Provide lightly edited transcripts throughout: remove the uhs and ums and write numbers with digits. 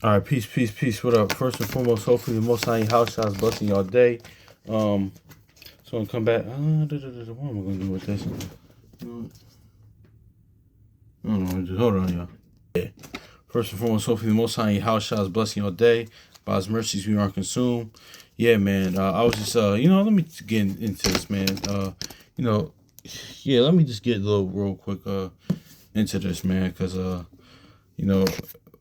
All right, peace, peace, peace. What up? First and foremost, hopefully the Most High house shots blessing y'all day. So I'm gonna come back. What am I gonna do with this? I don't know. Just hold on, y'all. Yeah. First and foremost, hopefully the Most High house shots blessing y'all day. By His mercies we aren't consumed. Yeah, man. I was just let me get into this, man. You know, yeah, let me just get a little real quick into this, man, because you know,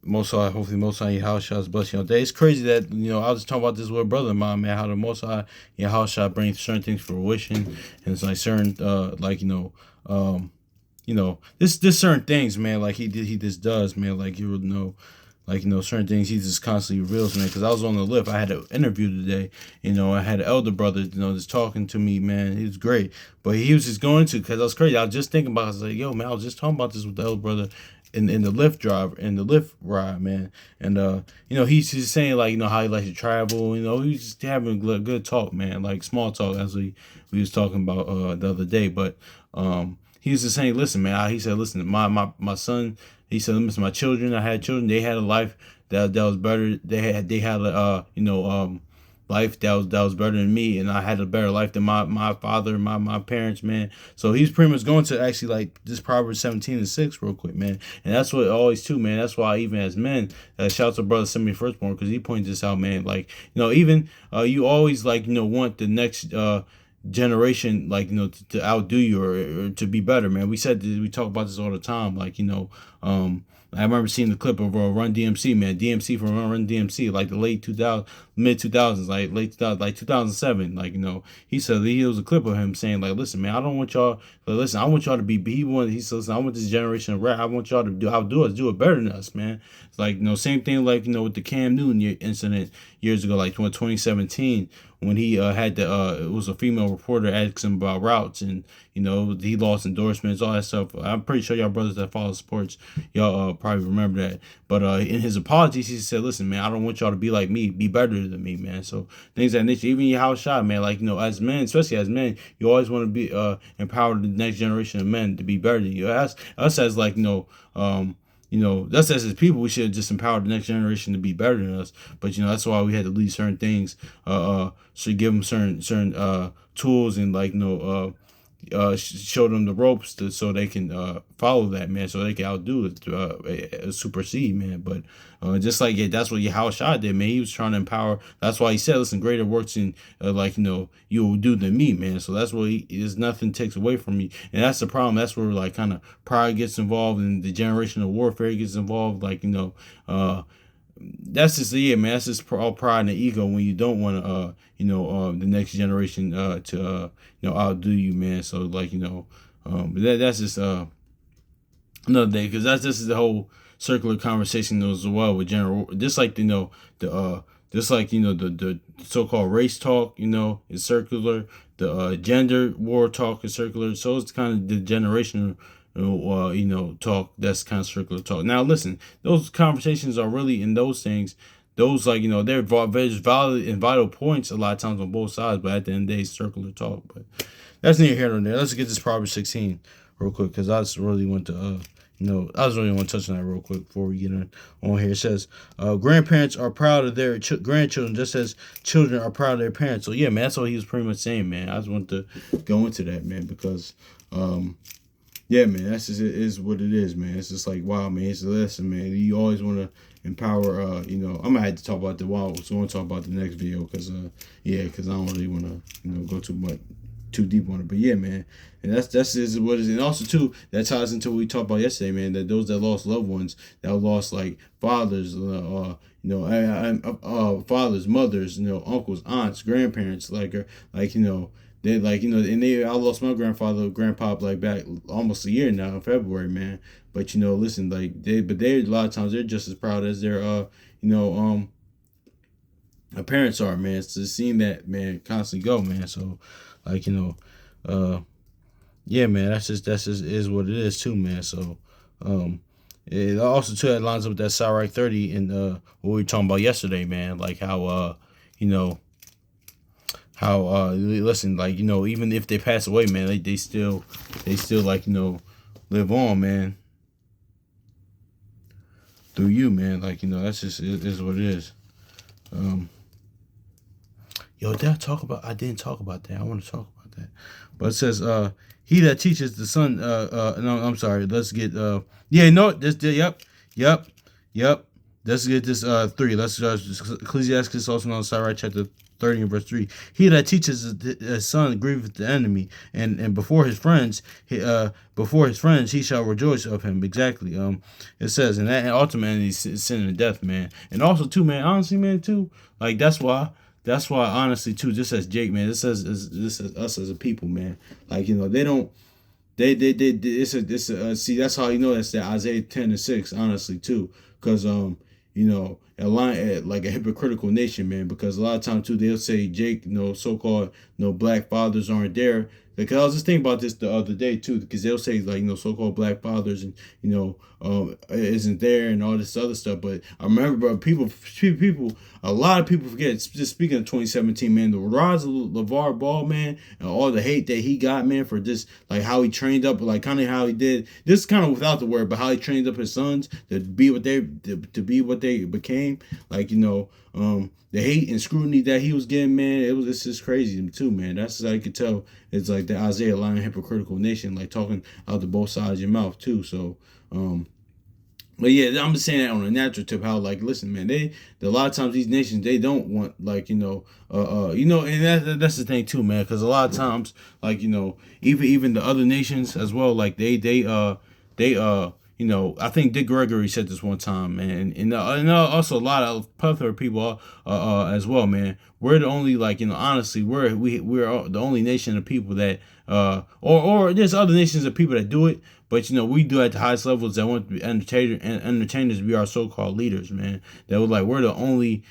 Most High, hopefully Most High, your house shots bless your day. It's crazy that, I was just talking about this with a brother of mine, man, how the Most High, your house shot brings certain things for fruition. And it's like certain, this certain things, man, like he just does, man, like you would know. Like, certain things he just constantly reveals, man. Because I was on the lift. I had an interview today. I had an elder brother, just talking to me, man. He was great. But he was just going to, because I was crazy. I was just thinking about it. I was like, yo, man, I was just talking about this with the elder brother in the lift drive, in the lift ride, man. And, he's just saying, like, how he likes to travel. He's just having good talk, man. Like, small talk, as we was talking about the other day. But he was just saying, listen, man. He said, listen, my son, he said, listen, my children, I had children, they had a life that was better. They had a life that was better than me, and I had a better life than my father, my parents, man. So he's pretty much going to actually like this Proverbs 17:6 real quick, man. And that's what always too, man. That's why even as men, shout out to brother Semi Firstborn, because he points this out, man. Like, even you always like, want the next generation, like, to outdo you, or to be better, man. We talk about this all the time, like, I remember seeing the clip of Run DMC, man. DMC from Run DMC, like the late 2000s, mid 2000s, like late 2000, like 2007. Like, he said he was a clip of him saying, like, listen, man, I don't want y'all. Listen, I want y'all to be. He said, listen, I want this generation of rap. I want y'all to do it better than us, man. It's like, same thing, like, with the Cam Newton incident years ago, like 2017, when he had it was a female reporter asking him about routes, and he lost endorsements, all that stuff. I'm pretty sure y'all brothers that follow sports, y'all probably remember that. But in his apologies, he said, listen, man, I don't want y'all to be like me, be better than me, man. So things that nature, even your house shot, man, like, as men, especially as men, you always want to be empower the next generation of men to be better than you. Us as like, that's as people, we should just empower the next generation to be better than us. But that's why we had to leave certain things. Should give them certain tools, and like show them the ropes so they can follow that, man, so they can outdo it, supersede, man. But just like, yeah, that's what Yahweh Shah did, man. He was trying to empower. That's why he said, listen, greater works in you will do than me, man. So that's what there's nothing takes away from me, and that's the problem. That's where like kind of pride gets involved, and the generational warfare gets involved, like that's just, yeah, man. That's just all pride and ego when you don't want to, the next generation to, outdo you, man. So like, that's just another day, because that's just the whole circular conversation as well with general, just like the just like the so-called race talk, is circular. The gender war talk is circular. So it's kind of the generational talk, that's kind of circular talk. Now, listen, those conversations are really in those things. Those, like, they're valid and vital points a lot of times on both sides, but at the end of the day, it's circular talk. But that's neither here nor there. Let's get this Proverbs 16 real quick, because I just really want to, I just really want to touch on that real quick before we get on here. It says, grandparents are proud of their grandchildren just as children are proud of their parents. So, yeah, man, that's what he was pretty much saying, man. I just want to go into that, man, because, yeah, man, that's just, it is what it is, man. It's just like, wow, man, it's a lesson, man. You always want to empower, I'm going to have to talk about so I want to talk about the next video, because, because I don't really want to, go too deep on it. But yeah, man, and that's is what it is. And also too, that ties into what we talked about yesterday, man, that those that lost loved ones, that lost like fathers, fathers, mothers, uncles, aunts, grandparents, they, like, and I lost my grandpa, like back almost a year now in February, man. But listen, like they a lot of times they're just as proud as their parents are, man. So seeing that, man, constantly go, man. So like, yeah, man, that's just is what it is too, man. So it also too, that lines up with that Sirach 30 and what we were talking about yesterday, man. Like how listen, like, even if they pass away, man, they still like, live on, man. through you, man. Like, that's just it is what it is. Um, Yo, did I talk about? I didn't talk about that. I want to talk about that. But it says, he that teaches the son. No, I'm sorry. Let's get. Yeah, no. Yep, yep, yep. Let's get this. 3. Let's start Ecclesiastes, also known as Sirach, chapter 30 and verse 3. He that teaches his son grieveth the enemy, and before his friends, he shall rejoice of him. Exactly. It says, and that ultimately is sin and death, man. And also too, man. Honestly, man, too. Like that's why. That's why, honestly, too, just as Jake, man, this is us as a people, man. Like, they don't, see, that's how that's that Isaiah 10:6, honestly, too. Because, a line, like a hypocritical nation, man, because a lot of times, too, they'll say, Jake, so-called, black fathers aren't there. Like, I was just thinking about this the other day, too, because they'll say, like, so-called black fathers and, isn't there and all this other stuff. But I remember, people, a lot of people forget, just speaking of 2017, man, the rise of LeVar Ball, man, and all the hate that he got, man, for just, like, how he trained up, like, kind of how he did, this kind of without the word, but how he trained up his sons to be what they became, like, the hate and scrutiny that he was getting, man, it's just crazy too, man. That's how you could tell it's like the Isaiah line hypocritical nation, like talking out to both sides of your mouth too. So, but yeah, I'm just saying that on a natural tip. How like, listen, man, a lot of times these nations they don't want like and that's the thing too, man. Because a lot of times, like even the other nations as well, like they I think Dick Gregory said this one time, man, and also a lot of other people, as well, man. We're the only, like, honestly, we're the only nation of people that, or there's other nations of people that do it, but we do at the highest levels that want to be entertainers to be our so-called leaders, man. That was like we're the only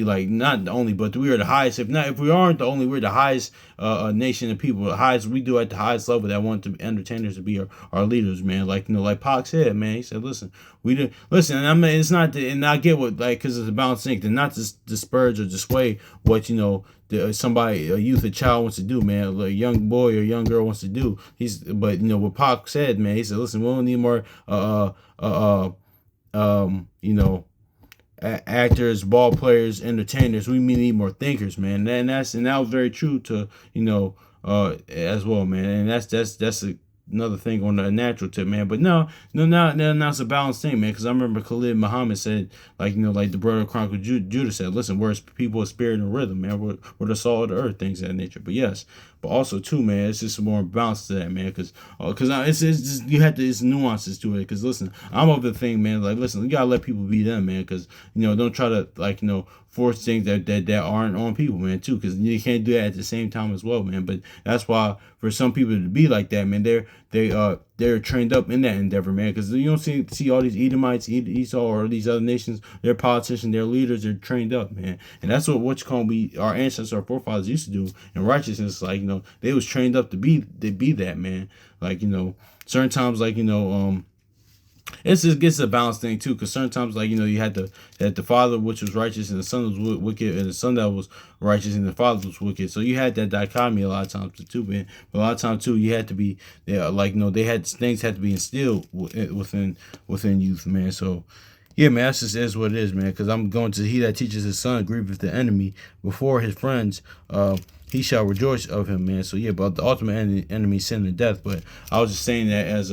like not the only, but we are the highest. If we aren't the only, we're the highest nation of people. The highest we do at the highest level that want to entertainers to be our leaders, man. Like like Pac said, man. He said, listen, we do listen. And I mean, it's not, and I get what like because it's a balanced thing to not just disparage or dissuade what somebody, a youth, a child wants to do, man. A young boy or young girl wants to do. But what Pac said, man. He said, listen, we don't need more actors, ball players, entertainers. We need more thinkers, man. And that was very true to as well, man. And that's another thing on the natural tip, man. But now it's a balanced thing, man. Because I remember Khalid Muhammad said, like like the brother of Chronicle Judah said, listen, we're people of spirit and rhythm, man. We're the salt of the earth, things of that nature. But yes, but also too, man, it's just more balance to that, man. Because it's just, you have to, it's nuances to it. Because listen, I'm of the thing, man. Like listen, you gotta let people be them, man. Because don't try to like force things that aren't on people, man. Too, because you can't do that at the same time as well, man. But that's why for some people to be like that, man, they're trained up in that endeavor, man. Because you don't see all these Edomites, Esau, or these other nations, their politicians, their leaders, they're trained up, man. And that's what you call our ancestors, our forefathers used to do in righteousness. Like they was trained up to be that, man. Like certain times, like it's just gets a balanced thing too, because certain times, like you had the father which was righteous and the son was wicked, and the son that was righteous and the father was wicked. So you had that dichotomy a lot of times too, man. But a lot of times too, you had to be, they had things had to be instilled within youth, man. So yeah, man, that's just is what it is, man. Because I'm going to he that teaches his son grieveth the enemy before his friends. He shall rejoice of him, man. So yeah, but the ultimate enemy, sin and death. But I was just saying that as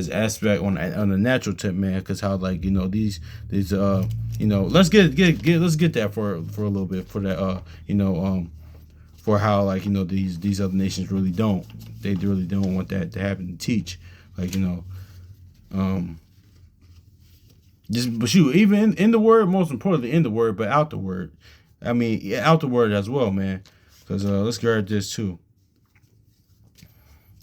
aspect on a natural tip, man. Because how like these let's get that for a little bit for that for how like these other nations really don't want that to happen to teach like just but shoot even in the word, most importantly in the word, but out the word. I mean out the word as well, man. Because let's grab this too.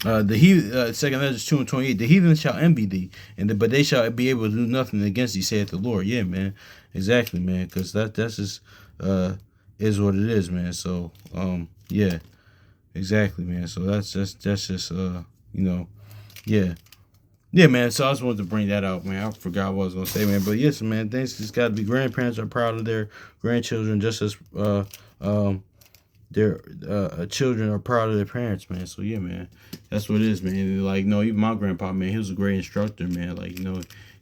Second Letters 2:28. The heathen shall envy thee, but they shall be able to do nothing against thee, saith the Lord. Yeah, man, exactly, man. Because that's just is what it is, man. So yeah, exactly, man. So that's just yeah. Yeah, man. So I just wanted to bring that out, man. I forgot what I was gonna say, man. But yes, man. Things just got to be. Grandparents are proud of their grandchildren, just as their children are proud of their parents, man. So yeah, man, that's what it is, man. Like even my grandpa, man, he was a great instructor, man. Like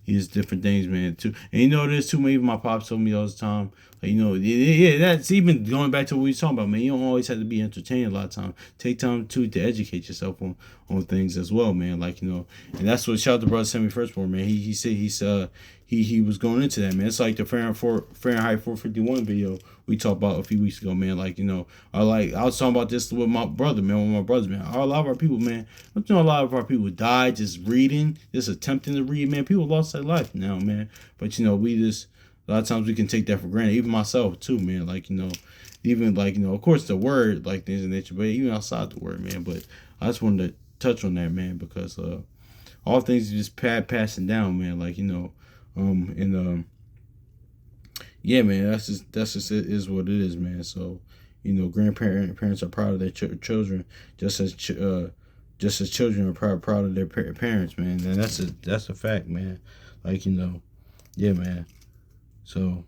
he does different things, man. Too, and you know this too. Man, even my pops told me all the time. Like, you know, yeah, that's even going back to what we was talking about, man. You don't always have to be entertained a lot of time. Take time too to educate yourself on things as well, man. Like, you know, and that's what shout out to brother Sammy Firstborn, man. He said he was going into that, man. It's like the Fahrenheit 451 video we talked about a few weeks ago, man. Like, you know, I was talking about this with my brother, man. With my brothers, man. A lot of our people, man. You know, a lot of our people died just reading, just attempting to read, man. People lost their life now, man. But you know, we just a lot of times we can take that for granted. Even myself too, man. Like, you know, even like, you know, of course the word, like things of nature, but even outside the word, man. But I just wanted to touch on that, man, because all things are just passing down, man. Like, you know, yeah, man, that's just it is what it is, man. So, you know, parents are proud of their children, just as children are proud of their parents, man. And that's a fact, man. Like, you know, yeah, man. So,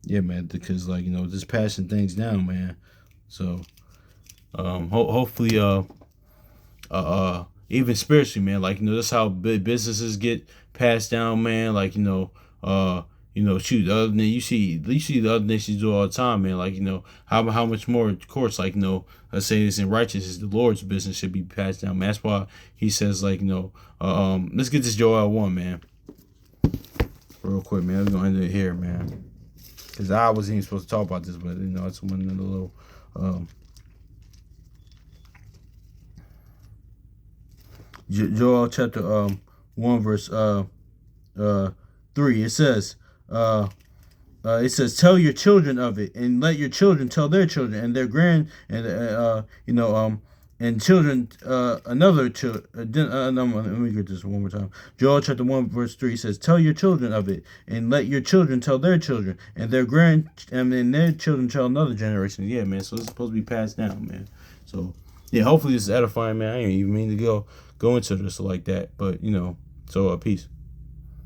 yeah, man, because like, you know, just passing things down, man. So, hopefully, even spiritually, man. Like, you know, that's how big businesses get passed down, man. Like, you know, shoot, the other you see the other nations do all the time, man. Like, you know, how much more, of course, like, you know, let's say this in righteousness, the Lord's business should be passed down, man. That's why he says, like, you know, let's get this Joel 1, man. Real quick, man. We're gonna end it here, man. Because I wasn't even supposed to talk about this, but, you know, it's one of the little, Joel chapter 1 verse 3. It says, tell your children of it, and let your children tell their children, and their and children another child. Let me get this one more time. Joel chapter 1 verse 3 says, tell your children of it, and let your children tell their children, and their their children tell another generation. Yeah, man. So it's supposed to be passed down, man. So yeah, hopefully this is edifying, man. I ain't even mean to go into this like that, but you know. So peace.